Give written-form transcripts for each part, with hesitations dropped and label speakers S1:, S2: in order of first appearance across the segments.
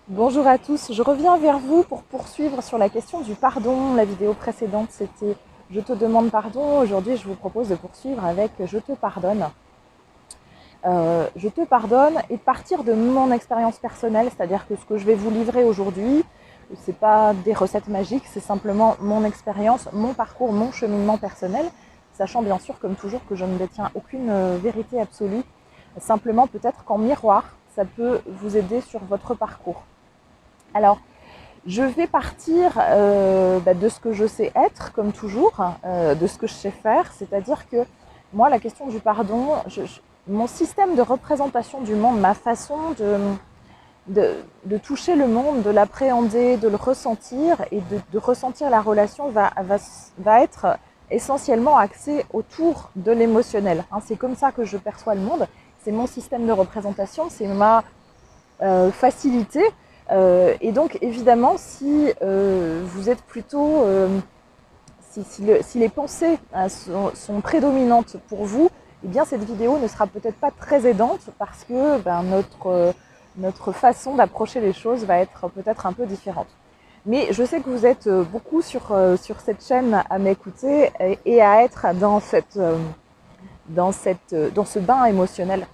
S1: Bonjour à tous, je reviens vers vous pour poursuivre sur la question du pardon. La vidéo précédente c'était je te demande pardon, aujourd'hui je vous propose de poursuivre avec je te pardonne. Je te pardonne et partir de mon expérience personnelle, c'est-à-dire que ce que je vais vous livrer aujourd'hui, c'est pas des recettes magiques, c'est simplement mon expérience, mon parcours, mon cheminement personnel, sachant bien sûr comme toujours que je ne détiens aucune vérité absolue, simplement peut-être qu'en miroir, ça peut vous aider sur votre parcours. Alors, je vais partir de ce que je sais être, comme toujours, de ce que je sais faire, c'est-à-dire que moi, la question du pardon, mon système de représentation du monde, ma façon de toucher le monde, de l'appréhender, de le ressentir et de ressentir la relation va être essentiellement axée autour de l'émotionnel. Hein, c'est comme ça que je perçois le monde, c'est mon système de représentation, c'est ma facilité. Et donc évidemment, si vous êtes plutôt, si les pensées sont prédominantes pour vous, eh bien cette vidéo ne sera peut-être pas très aidante parce que notre façon d'approcher les choses va être peut-être un peu différente. Mais je sais que vous êtes beaucoup sur cette chaîne à m'écouter et à être dans ce bain émotionnel.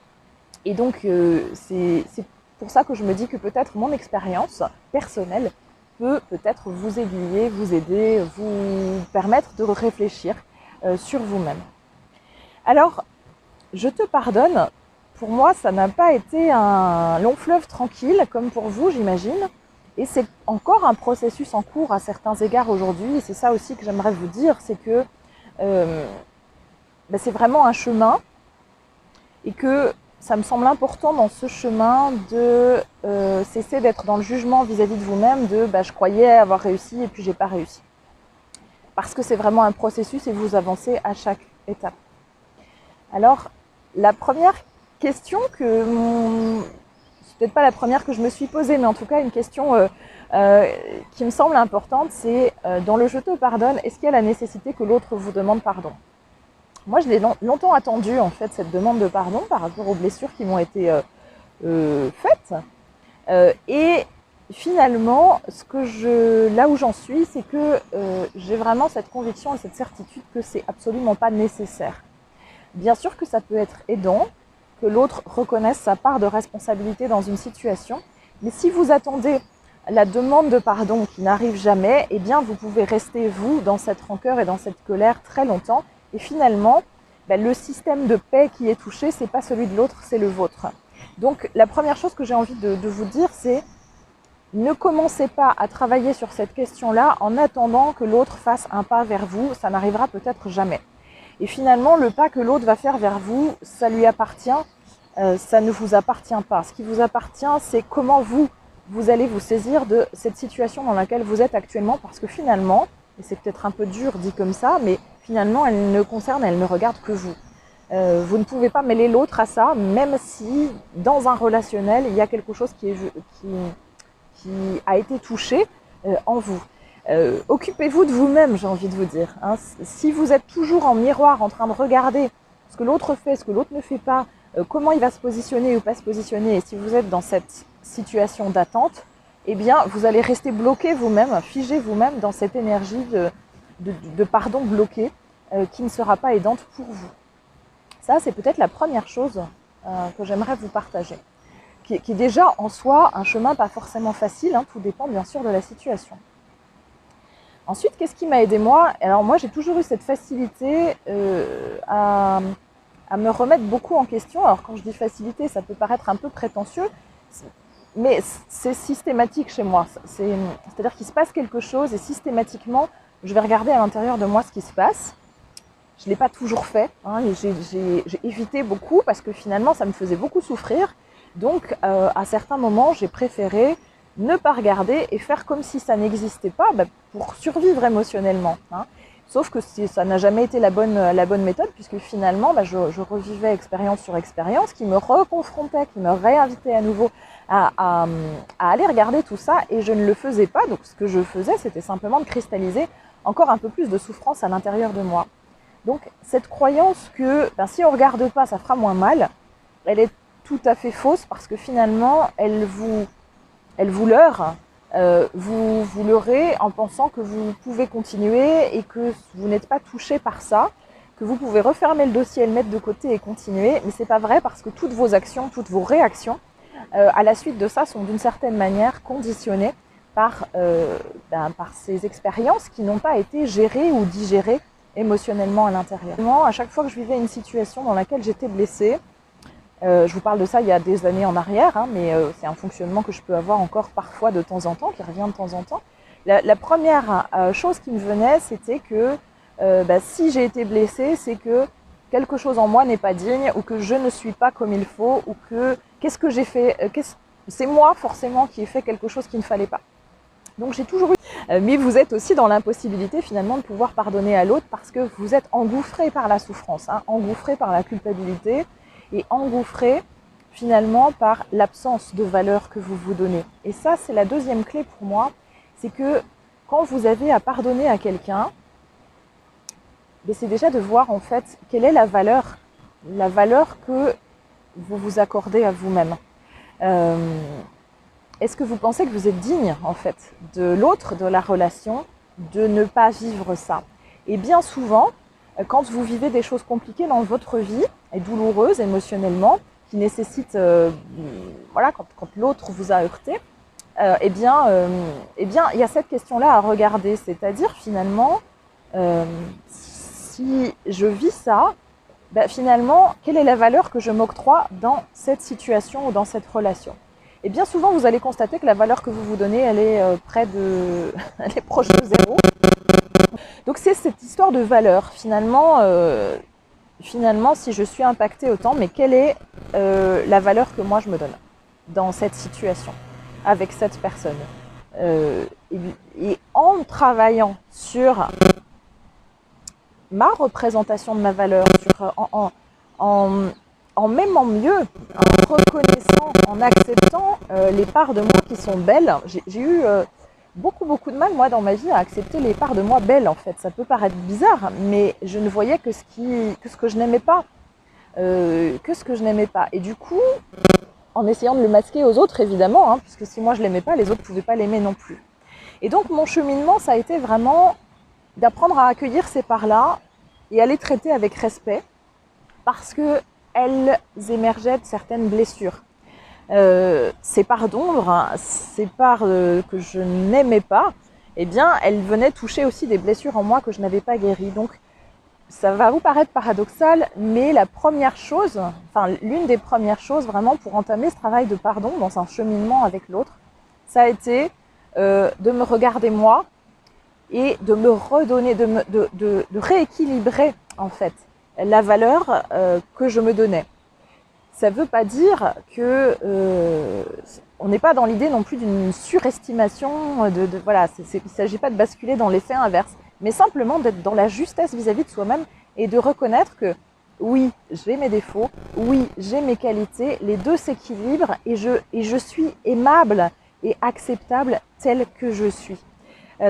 S1: Et donc, c'est pour ça que je me dis que peut-être mon expérience personnelle peut peut-être vous aiguiller, vous aider, vous permettre de réfléchir sur vous-même. Alors, je te pardonne. Pour moi, ça n'a pas été un long fleuve tranquille, comme pour vous, j'imagine. Et c'est encore un processus en cours à certains égards aujourd'hui. Et c'est ça aussi que j'aimerais vous dire, c'est que c'est vraiment un chemin et que ça me semble important dans ce chemin de cesser d'être dans le jugement vis-à-vis de vous-même de je croyais avoir réussi et puis j'ai pas réussi. Parce que c'est vraiment un processus et vous avancez à chaque étape. Alors, la première question c'est peut-être pas la première que je me suis posée, mais en tout cas une question qui me semble importante, c'est dans le je te pardonne, est-ce qu'il y a la nécessité que l'autre vous demande pardon ? Moi, je l'ai longtemps attendu, en fait, cette demande de pardon par rapport aux blessures qui m'ont été faites. Et finalement, là où j'en suis, c'est que j'ai vraiment cette conviction et cette certitude que c'est absolument pas nécessaire. Bien sûr que ça peut être aidant, que l'autre reconnaisse sa part de responsabilité dans une situation, mais si vous attendez la demande de pardon qui n'arrive jamais, eh bien vous pouvez rester vous dans cette rancœur et dans cette colère très longtemps. Et finalement, le système de paix qui est touché, c'est pas celui de l'autre, c'est le vôtre. Donc la première chose que j'ai envie de vous dire, c'est ne commencez pas à travailler sur cette question-là en attendant que l'autre fasse un pas vers vous, ça n'arrivera peut-être jamais. Et finalement, le pas que l'autre va faire vers vous, ça lui appartient, ça ne vous appartient pas. Ce qui vous appartient, c'est comment vous allez vous saisir de cette situation dans laquelle vous êtes actuellement, parce que finalement, et c'est peut-être un peu dur dit comme ça, mais finalement, elle ne regarde que vous. Vous ne pouvez pas mêler l'autre à ça, même si dans un relationnel, il y a quelque chose qui a été touché en vous. Occupez-vous de vous-même, j'ai envie de vous dire. Hein. Si vous êtes toujours en miroir en train de regarder ce que l'autre fait, ce que l'autre ne fait pas, comment il va se positionner ou pas se positionner, et si vous êtes dans cette situation d'attente, eh bien, vous allez rester bloqué vous-même, figé vous-même dans cette énergie de pardon bloqué qui ne sera pas aidante pour vous. Ça, c'est peut-être la première chose que j'aimerais vous partager, qui est déjà en soi un chemin pas forcément facile, hein, tout dépend bien sûr de la situation. Ensuite, qu'est-ce qui m'a aidé moi ? Alors moi, j'ai toujours eu cette facilité à me remettre beaucoup en question. Alors quand je dis facilité, ça peut paraître un peu prétentieux, mais c'est systématique chez moi. C'est-à-dire qu'il se passe quelque chose et systématiquement, je vais regarder à l'intérieur de moi ce qui se passe. Je ne l'ai pas toujours fait, hein, j'ai évité beaucoup parce que finalement, ça me faisait beaucoup souffrir. Donc, à certains moments, j'ai préféré ne pas regarder et faire comme si ça n'existait pas pour survivre émotionnellement. Hein. Sauf que ça n'a jamais été la bonne méthode puisque finalement, je revivais expérience sur expérience qui me reconfrontait, qui me réinvitait à nouveau à aller regarder tout ça et je ne le faisais pas. Donc, ce que je faisais, c'était simplement de cristalliser encore un peu plus de souffrance à l'intérieur de moi. Donc, cette croyance que si on ne regarde pas, ça fera moins mal, elle est tout à fait fausse parce que finalement, elle vous elle vous leurre, vous leurrez en pensant que vous pouvez continuer et que vous n'êtes pas touché par ça, que vous pouvez refermer le dossier et le mettre de côté et continuer, mais c'est pas vrai parce que toutes vos actions, toutes vos réactions à la suite de ça sont d'une certaine manière conditionnées par ces expériences qui n'ont pas été gérées ou digérées émotionnellement à l'intérieur. À chaque fois que je vivais une situation dans laquelle j'étais blessée, je vous parle de ça il y a des années en arrière, hein, mais c'est un fonctionnement que je peux avoir encore parfois de temps en temps, qui revient de temps en temps. La première chose qui me venait, c'était que si j'ai été blessée, c'est que quelque chose en moi n'est pas digne, ou que je ne suis pas comme il faut, ou que qu'est-ce que j'ai fait, c'est moi forcément qui ai fait quelque chose qu'il ne fallait pas. Donc j'ai toujours eu, mais vous êtes aussi dans l'impossibilité finalement de pouvoir pardonner à l'autre parce que vous êtes engouffré par la souffrance, hein, engouffré par la culpabilité et engouffré finalement par l'absence de valeur que vous vous donnez. Et ça, c'est la deuxième clé pour moi, c'est que quand vous avez à pardonner à quelqu'un, c'est déjà de voir en fait quelle est la valeur que vous vous accordez à vous-même. Est-ce que vous pensez que vous êtes digne en fait de l'autre, de la relation, de ne pas vivre ça? Et bien souvent, quand vous vivez des choses compliquées dans votre vie, et douloureuses émotionnellement, qui nécessitent, quand l'autre vous a heurté, il y a cette question-là à regarder, c'est-à-dire finalement, si je vis ça, finalement, quelle est la valeur que je m'octroie dans cette situation ou dans cette relation? Et bien souvent, vous allez constater que la valeur que vous vous donnez, elle est elle est proche de zéro. Donc c'est cette histoire de valeur. Finalement, si je suis impactée autant, mais quelle est la valeur que moi je me donne dans cette situation, avec cette personne? Et en travaillant sur ma représentation de ma valeur, en m'aimant mieux, en reconnaissant, en acceptant les parts de moi qui sont belles. J'ai eu beaucoup de mal, moi, dans ma vie, à accepter les parts de moi belles, en fait. Ça peut paraître bizarre, mais je ne voyais que ce que je n'aimais pas. Et du coup, en essayant de le masquer aux autres, évidemment, hein, puisque si moi je l'aimais pas, les autres ne pouvaient pas l'aimer non plus. Et donc, mon cheminement, ça a été vraiment d'apprendre à accueillir ces parts-là et à les traiter avec respect, parce qu'elles émergeaient de certaines blessures. Ces parts d'ombre, hein, ces parts que je n'aimais pas, elles venaient toucher aussi des blessures en moi que je n'avais pas guéries. Donc, ça va vous paraître paradoxal, mais l'une des premières choses vraiment pour entamer ce travail de pardon dans un cheminement avec l'autre, ça a été de me regarder moi et de me redonner, de rééquilibrer en fait la valeur que je me donnais. Ça ne veut pas dire que on n'est pas dans l'idée non plus d'une surestimation, il ne s'agit pas de basculer dans l'effet inverse, mais simplement d'être dans la justesse vis-à-vis de soi-même et de reconnaître que oui, j'ai mes défauts, oui, j'ai mes qualités, les deux s'équilibrent et je suis aimable et acceptable tel que je suis.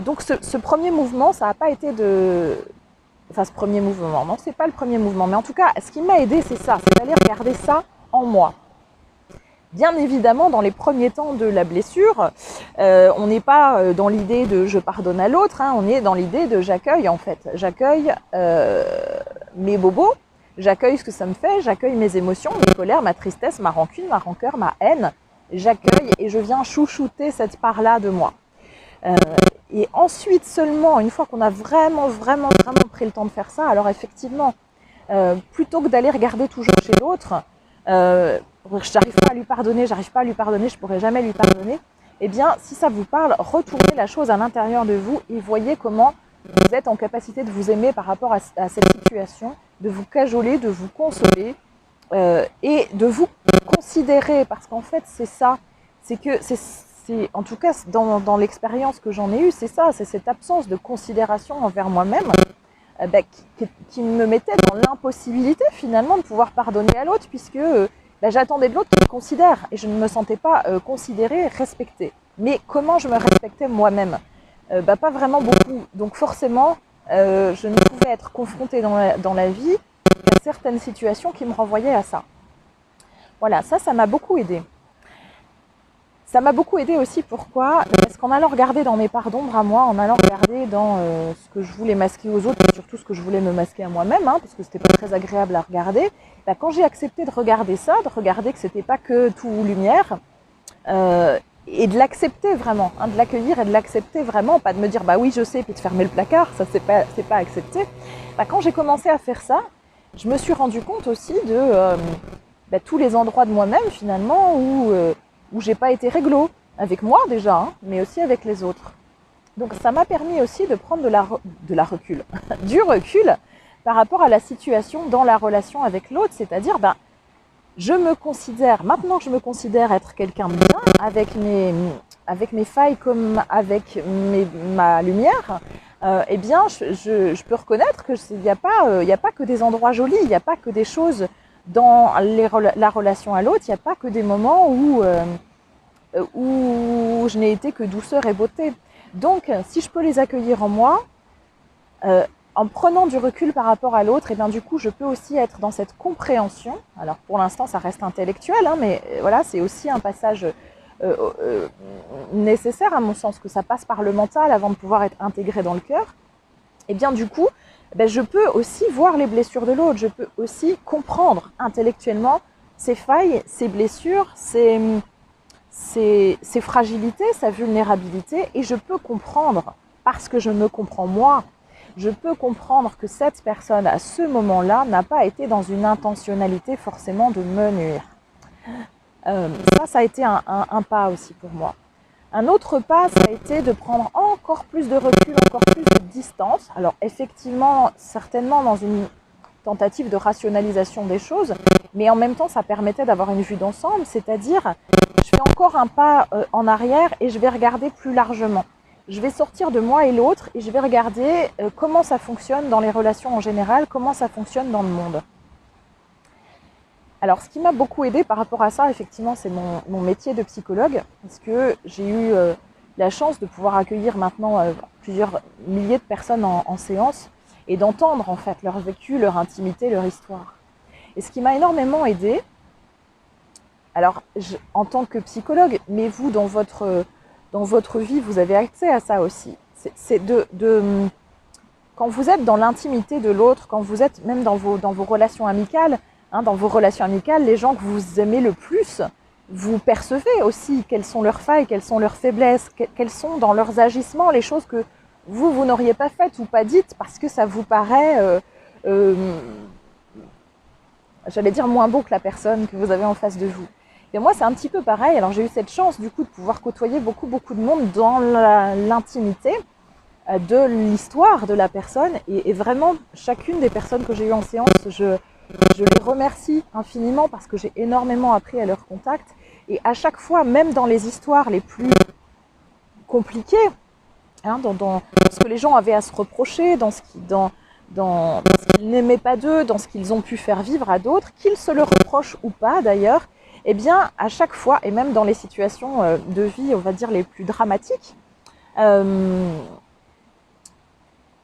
S1: Donc ce premier mouvement, ça n'a pas été ce premier mouvement, non, c'est pas le premier mouvement, mais en tout cas, ce qui m'a aidé, c'est ça, c'est d'aller regarder ça en moi. Bien évidemment, dans les premiers temps de la blessure, on n'est pas dans l'idée de je pardonne à l'autre, hein, on est dans l'idée de j'accueille en fait. J'accueille mes bobos, j'accueille ce que ça me fait, j'accueille mes émotions, mes colères, ma tristesse, ma rancune, ma rancœur, ma haine. J'accueille et je viens chouchouter cette part-là de moi. Et ensuite seulement, une fois qu'on a vraiment pris le temps de faire ça, alors effectivement, plutôt que d'aller regarder toujours chez l'autre, j'arrive pas à lui pardonner, je pourrais jamais lui pardonner, si ça vous parle, retournez la chose à l'intérieur de vous et voyez comment vous êtes en capacité de vous aimer par rapport à cette situation, de vous cajoler, de vous consoler et de vous considérer, parce qu'en fait c'est ça, en tout cas dans l'expérience que j'en ai eue, c'est ça, c'est cette absence de considération envers moi-même qui me mettait dans l'impossibilité finalement de pouvoir pardonner à l'autre, puisque j'attendais de l'autre qu'il me considère et je ne me sentais pas considérée, respectée. Mais comment je me respectais moi-même? Pas vraiment beaucoup. Donc forcément, je ne pouvais être confrontée dans la vie à certaines situations qui me renvoyaient à ça. Voilà, ça m'a beaucoup aidée. Ça m'a beaucoup aidé aussi, pourquoi? Parce qu'en allant regarder dans mes parts d'ombre à moi, en allant regarder dans ce que je voulais masquer aux autres, et surtout ce que je voulais me masquer à moi-même, hein, parce que c'était pas très agréable à regarder, bah, quand j'ai accepté de regarder ça, de regarder que c'était pas que tout lumière, et de l'accepter vraiment, hein, de l'accueillir et de l'accepter vraiment, pas de me dire bah oui je sais puis de fermer le placard, ça c'est pas accepté. Bah, quand j'ai commencé à faire ça, je me suis rendu compte aussi de tous les endroits de moi-même finalement où j'ai pas été réglo, avec moi déjà, hein, mais aussi avec les autres. Donc ça m'a permis aussi de prendre de la recul, du recul par rapport à la situation dans la relation avec l'autre, c'est-à-dire maintenant que je me considère être quelqu'un de bien, avec mes failles comme avec ma lumière, eh bien je peux reconnaître qu'il n'y a pas que des endroits jolis, il n'y a pas que des choses dans la relation à l'autre, il n'y a pas que des moments où je n'ai été que douceur et beauté. Donc, si je peux les accueillir en moi, en prenant du recul par rapport à l'autre, et bien du coup, je peux aussi être dans cette compréhension. Alors, pour l'instant, ça reste intellectuel, hein, mais voilà, c'est aussi un passage nécessaire à mon sens, que ça passe par le mental avant de pouvoir être intégré dans le cœur. Et bien du coup, je peux aussi voir les blessures de l'autre. Je peux aussi comprendre intellectuellement ses failles, ses blessures, ses fragilités, sa vulnérabilité, et je peux comprendre, parce que je me comprends moi, je peux comprendre que cette personne, à ce moment-là, n'a pas été dans une intentionnalité forcément de me nuire. Ça a été un pas aussi pour moi. Un autre pas, ça a été de prendre encore plus de recul, encore plus de distance. Alors effectivement, certainement dans une tentative de rationalisation des choses, mais en même temps, ça permettait d'avoir une vue d'ensemble, c'est-à-dire, je fais encore un pas en arrière et je vais regarder plus largement. Je vais sortir de moi et l'autre et je vais regarder comment ça fonctionne dans les relations en général, comment ça fonctionne dans le monde. Alors, ce qui m'a beaucoup aidé par rapport à ça, effectivement, c'est mon métier de psychologue, parce que j'ai eu la chance de pouvoir accueillir maintenant plusieurs milliers de personnes en séance et d'entendre en fait leur vécu, leur intimité, leur histoire. Et ce qui m'a énormément aidé, alors en tant que psychologue, mais vous dans votre vie, vous avez accès à ça aussi. C'est quand vous êtes dans l'intimité de l'autre, quand vous êtes même dans vos relations amicales, hein, dans vos relations amicales, les gens que vous aimez le plus, vous percevez aussi quelles sont leurs failles, quelles sont leurs faiblesses, quelles sont dans leurs agissements les choses que vous n'auriez pas faites ou pas dites parce que ça vous paraît, j'allais dire, moins beau que la personne que vous avez en face de vous. Et moi, c'est un petit peu pareil. Alors, j'ai eu cette chance, du coup, de pouvoir côtoyer beaucoup de monde dans l'intimité de l'histoire de la personne. Et vraiment, chacune des personnes que j'ai eues en séance, je les remercie infiniment parce que j'ai énormément appris à leur contact. Et à chaque fois, même dans les histoires les plus compliquées, hein, dans ce que les gens avaient à se reprocher, dans ce qu'ils n'aimaient pas d'eux, dans ce qu'ils ont pu faire vivre à d'autres, qu'ils se le reprochent ou pas d'ailleurs, eh bien, à chaque fois, et même dans les situations de vie, on va dire, les plus dramatiques, eh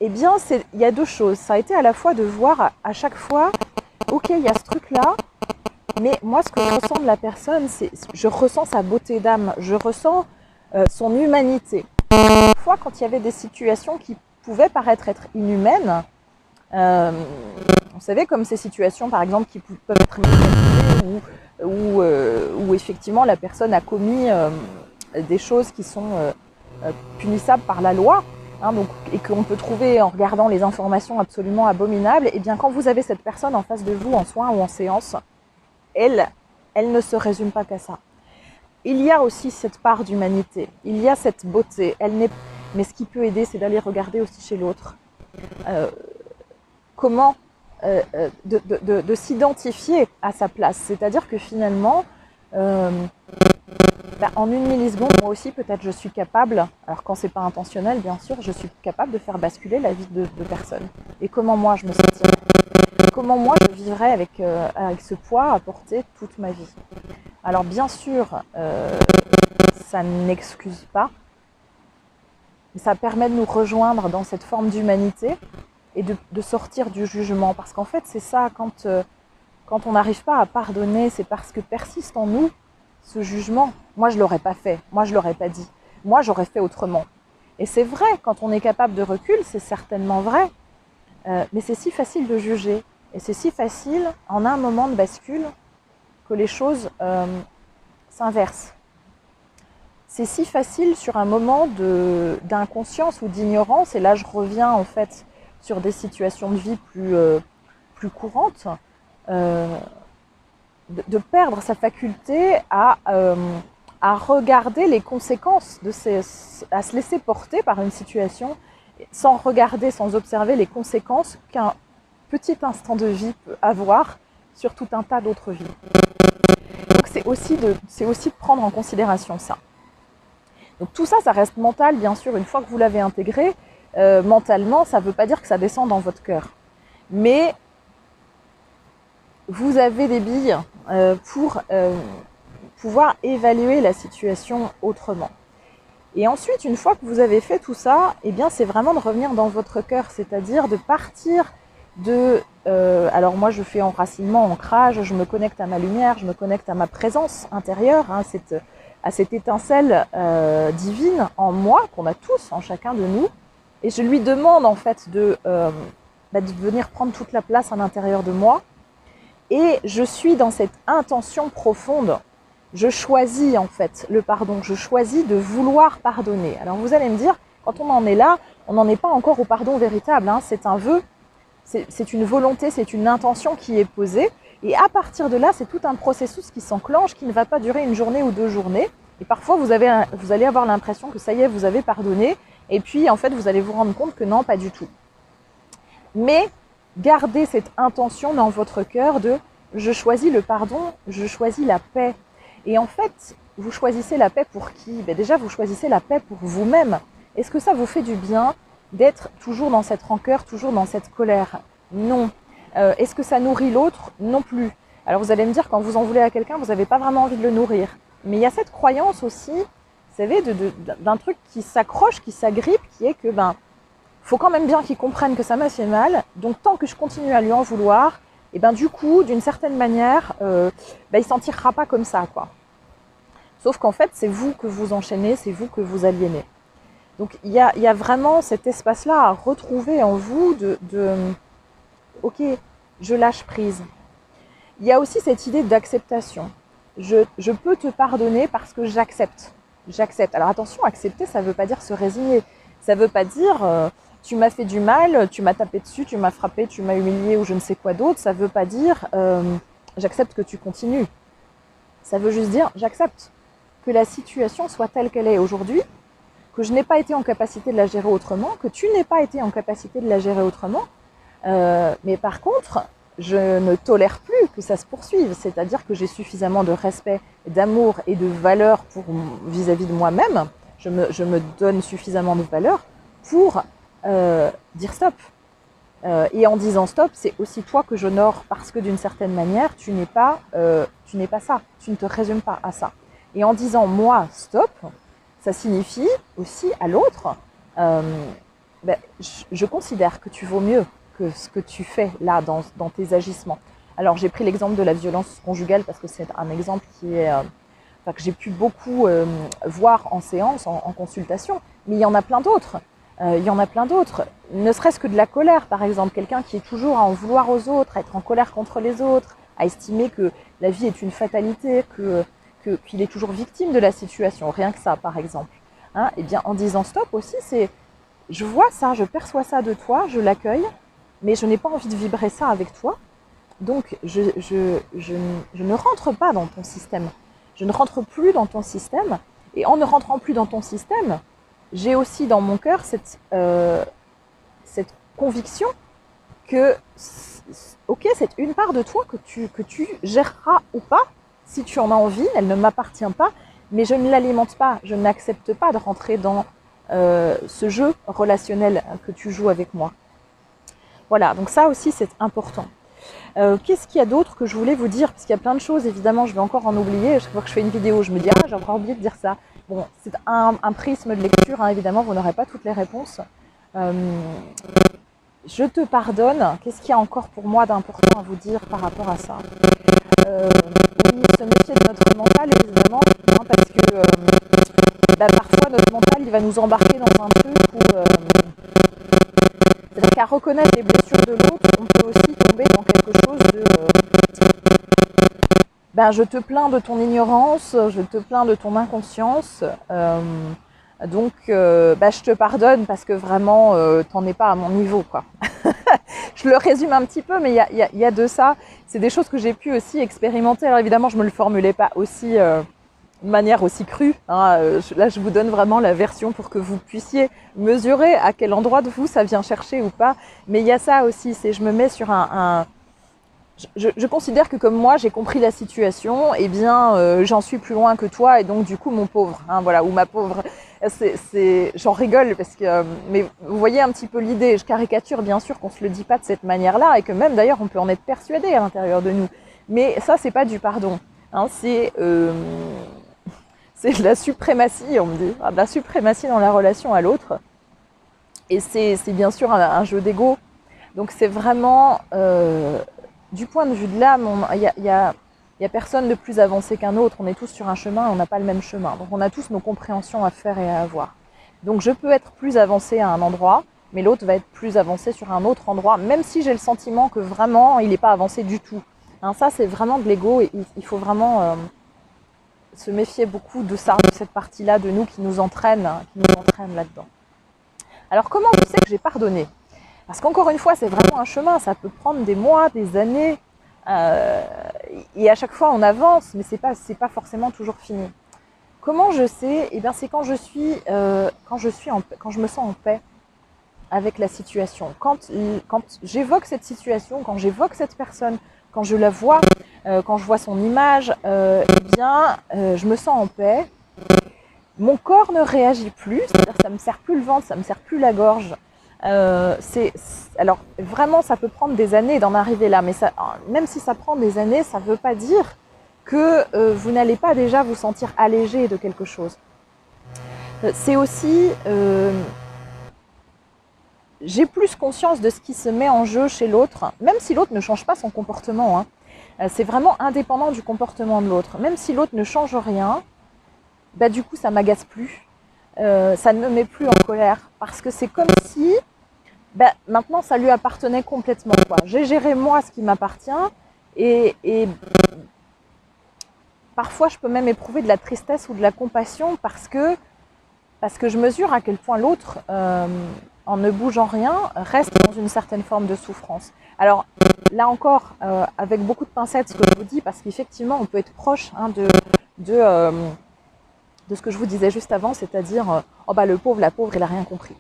S1: bien, il y a deux choses. Ça a été à la fois de voir à chaque fois, ok, il y a ce truc-là, mais moi, ce que je ressens de la personne, je ressens sa beauté d'âme, je ressens son humanité. Parfois, quand il y avait des situations qui pouvaient paraître être inhumaines, vous savez, comme ces situations, par exemple, qui peuvent être médiatisées où effectivement la personne a commis des choses qui sont punissables par la loi, hein, donc, et qu'on peut trouver en regardant les informations absolument abominables, et bien quand vous avez cette personne en face de vous en soins ou en séance, elle ne se résume pas qu'à ça. Il y a aussi cette part d'humanité, il y a cette beauté, mais ce qui peut aider, c'est d'aller regarder aussi chez l'autre. Comment de s'identifier à sa place. C'est-à-dire que finalement, en une milliseconde, moi aussi, peut-être je suis capable, alors quand c'est pas intentionnel, bien sûr, je suis capable de faire basculer la vie de personnes. Et comment moi je me sentirais? Comment moi je vivrais avec ce poids à porter toute ma vie? Alors bien sûr, ça n'excuse pas, mais ça permet de nous rejoindre dans cette forme d'humanité et de sortir du jugement. Parce qu'en fait, c'est ça, quand on n'arrive pas à pardonner, c'est parce que persiste en nous ce jugement. moi je l'aurais pas fait, moi je l'aurais pas dit, moi j'aurais fait autrement. Et c'est vrai, quand on est capable de recul, c'est certainement vrai, mais c'est si facile de juger, et c'est si facile, en un moment de bascule, que les choses s'inversent. C'est si facile sur un moment d'inconscience ou d'ignorance, et là je reviens en fait sur des situations de vie plus courantes, de perdre sa faculté à regarder les conséquences, à se laisser porter par une situation sans regarder, sans observer les conséquences qu'un petit instant de vie peut avoir sur tout un tas d'autres vies. Donc c'est aussi de prendre en considération ça. Donc tout ça, ça reste mental, bien sûr, une fois que vous l'avez intégré, mentalement, ça ne veut pas dire que ça descend dans votre cœur. Mais vous avez des billes pour pouvoir évaluer la situation autrement. Et ensuite, une fois que vous avez fait tout ça, eh bien, c'est vraiment de revenir dans votre cœur, c'est-à-dire de partir de... alors moi, je fais enracinement, ancrage, je me connecte à ma lumière, je me connecte à ma présence intérieure, hein, à cette étincelle divine en moi, qu'on a tous, en chacun de nous. Et je lui demande en fait de venir prendre toute la place à l'intérieur de moi. Et je suis dans cette intention profonde. Je choisis en fait le pardon, je choisis de vouloir pardonner. Alors vous allez me dire, quand on en est là, on n'en est pas encore au pardon véritable, hein. C'est un vœu, c'est une volonté, c'est une intention qui est posée. Et à partir de là, c'est tout un processus qui s'enclenche, qui ne va pas durer une journée ou 2 journées. Et parfois, vous allez avoir l'impression que ça y est, vous avez pardonné. Et puis, en fait, vous allez vous rendre compte que non, pas du tout. Mais gardez cette intention dans votre cœur de « je choisis le pardon, je choisis la paix ». Et en fait, vous choisissez la paix pour qui ? Déjà, vous choisissez la paix pour vous-même. Est-ce que ça vous fait du bien d'être toujours dans cette rancœur, toujours dans cette colère ? Non. Est-ce que ça nourrit l'autre ? Non plus. Alors vous allez me dire, quand vous en voulez à quelqu'un, vous n'avez pas vraiment envie de le nourrir. Mais il y a cette croyance aussi, vous savez, d'un truc qui s'accroche, qui s'agrippe, qui est que faut quand même bien qu'il comprenne que ça m'a fait mal. Donc tant que je continue à lui en vouloir, et du coup, d'une certaine manière, il s'en tirera pas comme ça, quoi. Sauf qu'en fait, c'est vous que vous enchaînez, c'est vous que vous aliénez. Donc il y a vraiment cet espace-là à retrouver en vous ok, je lâche prise. Il y a aussi cette idée d'acceptation. Je peux te pardonner parce que j'accepte. J'accepte. Alors attention, accepter, ça ne veut pas dire se résigner. Ça ne veut pas dire tu m'as fait du mal, tu m'as tapé dessus, tu m'as frappé, tu m'as humilié ou je ne sais quoi d'autre. Ça ne veut pas dire j'accepte que tu continues. Ça veut juste dire j'accepte que la situation soit telle qu'elle est aujourd'hui, que je n'ai pas été en capacité de la gérer autrement, que tu n'aies pas été en capacité de la gérer autrement. Mais par contre, je ne tolère plus que ça se poursuive. C'est-à-dire que j'ai suffisamment de respect, d'amour et de valeur vis-à-vis de moi-même. Je me donne suffisamment de valeur pour dire stop. Et en disant stop, c'est aussi toi que j'honore parce que d'une certaine manière, tu n'es pas ça. Tu ne te résumes pas à ça. Et en disant moi stop, ça signifie aussi à l'autre, je considère que tu vaux mieux que ce que tu fais là dans tes agissements. Alors j'ai pris l'exemple de la violence conjugale parce que c'est un exemple que j'ai pu beaucoup voir en séance, en consultation, mais il y en a plein d'autres. Ne serait-ce que de la colère, par exemple, quelqu'un qui est toujours à en vouloir aux autres, à être en colère contre les autres, à estimer que la vie est une fatalité, qu'il est toujours victime de la situation, rien que ça, par exemple. Hein, et bien en disant stop aussi, c'est je vois ça, je perçois ça de toi, je l'accueille, mais je n'ai pas envie de vibrer ça avec toi. Donc, je ne rentre pas dans ton système. Je ne rentre plus dans ton système. Et en ne rentrant plus dans ton système, j'ai aussi dans mon cœur cette conviction que, ok, c'est une part de toi que tu géreras ou pas, si tu en as envie, elle ne m'appartient pas, mais je ne l'alimente pas. Je n'accepte pas de rentrer dans ce jeu relationnel que tu joues avec moi. Voilà, donc ça aussi c'est important. Qu'est-ce qu'il y a d'autre que je voulais vous dire? Parce qu'il y a plein de choses, évidemment, je vais encore en oublier. Chaque fois que je fais une vidéo, je me dis « Ah, j'ai encore oublié de dire ça ». Bon, c'est un prisme de lecture, hein, évidemment, vous n'aurez pas toutes les réponses. Je te pardonne. Qu'est-ce qu'il y a encore pour moi d'important à vous dire par rapport à ça? Oui, se méfier de notre mental, évidemment, hein, parce que parfois notre mental il va nous embarquer dans un truc où c'est-à-dire qu'à reconnaître les blessures de l'autre, on peut aussi tomber dans quelque chose de je te plains de ton ignorance, je te plains de ton inconscience, donc je te pardonne parce que vraiment t'en es pas à mon niveau, quoi. Je le résume un petit peu, mais il y a de ça. C'est des choses que j'ai pu aussi expérimenter. Alors évidemment, je me le formulais pas aussi de manière aussi crue, hein. Là, je vous donne vraiment la version pour que vous puissiez mesurer à quel endroit de vous ça vient chercher ou pas. Mais il y a ça aussi, c'est je me mets sur je considère que comme moi j'ai compris la situation, eh bien j'en suis plus loin que toi et donc du coup mon pauvre, hein, voilà, ou ma pauvre, j'en rigole parce que, mais vous voyez un petit peu l'idée, je caricature bien sûr qu'on se le dit pas de cette manière-là et que même d'ailleurs on peut en être persuadé à l'intérieur de nous, mais ça c'est pas du pardon, hein, c'est de la suprématie, on me dit, de la suprématie dans la relation à l'autre et c'est bien sûr un jeu d'ego, donc c'est vraiment du point de vue de l'âme, il y a personne de plus avancé qu'un autre. On est tous sur un chemin et on n'a pas le même chemin. Donc on a tous nos compréhensions à faire et à avoir. Donc je peux être plus avancé à un endroit, mais l'autre va être plus avancé sur un autre endroit, même si j'ai le sentiment que vraiment il n'est pas avancé du tout. Hein, ça c'est vraiment de l'ego et il faut vraiment se méfier beaucoup de ça, de cette partie-là de nous qui nous entraîne là-dedans. Alors comment je sais que j'ai pardonné ? Parce qu'encore une fois, c'est vraiment un chemin, ça peut prendre des mois, des années, et à chaque fois on avance, mais c'est pas forcément toujours fini. Comment je sais ? Eh bien, c'est quand je me sens en paix avec la situation. Quand j'évoque cette situation, quand j'évoque cette personne, quand je la vois, quand je vois son image, je me sens en paix. Mon corps ne réagit plus, c'est-à-dire que ça me serre plus le ventre, ça me serre plus la gorge. Alors vraiment ça peut prendre des années d'en arriver là, mais ça, même si ça prend des années, ça ne veut pas dire que vous n'allez pas déjà vous sentir allégé de quelque chose. C'est aussi j'ai plus conscience de ce qui se met en jeu chez l'autre, même si l'autre ne change pas son comportement, hein. C'est vraiment indépendant du comportement de l'autre. Même si l'autre ne change rien, du coup ça m'agace plus. Ça ne me met plus en colère parce que c'est comme si maintenant ça lui appartenait complètement, quoi. J'ai géré moi ce qui m'appartient et parfois je peux même éprouver de la tristesse ou de la compassion parce que je mesure à quel point l'autre en ne bougeant rien reste dans une certaine forme de souffrance. Alors là encore avec beaucoup de pincettes ce que je vous dis, parce qu'effectivement on peut être proche, hein, de ce que je vous disais juste avant, c'est-à-dire le pauvre, la pauvre, il a rien compris.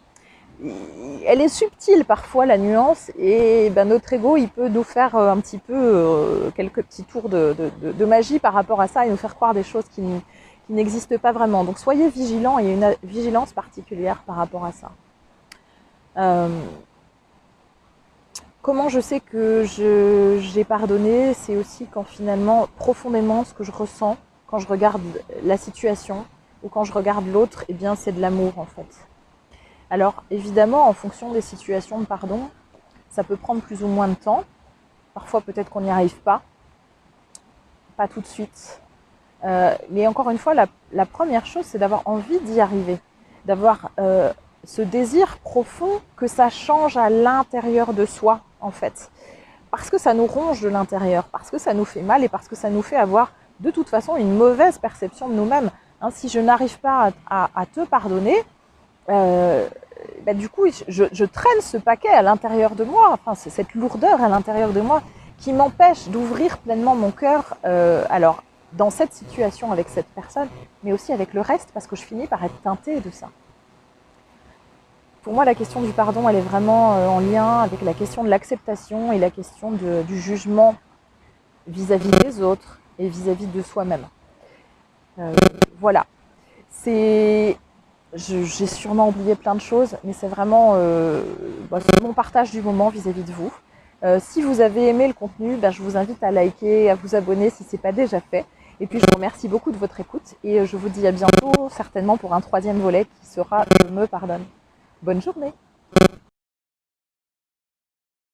S1: Elle est subtile parfois la nuance et notre ego il peut nous faire un petit peu quelques petits tours de magie par rapport à ça et nous faire croire des choses qui n'existent pas vraiment. Donc soyez vigilants, il y a une vigilance particulière par rapport à ça. Comment je sais que j'ai pardonné ? C'est aussi quand finalement profondément ce que je ressens quand je regarde la situation ou quand je regarde l'autre, eh bien c'est de l'amour en fait. Alors évidemment, en fonction des situations de pardon, ça peut prendre plus ou moins de temps. Parfois peut-être qu'on n'y arrive pas tout de suite. Mais encore une fois, la première chose, c'est d'avoir envie d'y arriver. D'avoir ce désir profond que ça change à l'intérieur de soi, en fait. Parce que ça nous ronge de l'intérieur, parce que ça nous fait mal et parce que ça nous fait avoir de toute façon une mauvaise perception de nous-mêmes. Hein, si je n'arrive pas à te pardonner, du coup, je traîne ce paquet à l'intérieur de moi, enfin, c'est cette lourdeur à l'intérieur de moi qui m'empêche d'ouvrir pleinement mon cœur, alors dans cette situation avec cette personne, mais aussi avec le reste, parce que je finis par être teintée de ça. Pour moi, la question du pardon, elle est vraiment en lien avec la question de l'acceptation et la question du jugement vis-à-vis des autres et vis-à-vis de soi-même. Voilà. J'ai sûrement oublié plein de choses, mais c'est vraiment c'est mon partage du moment vis-à-vis de vous. Si vous avez aimé le contenu, je vous invite à liker, à vous abonner si ce n'est pas déjà fait. Et puis je vous remercie beaucoup de votre écoute et je vous dis à bientôt, certainement pour un 3e volet qui sera « Je me pardonne ». Bonne journée!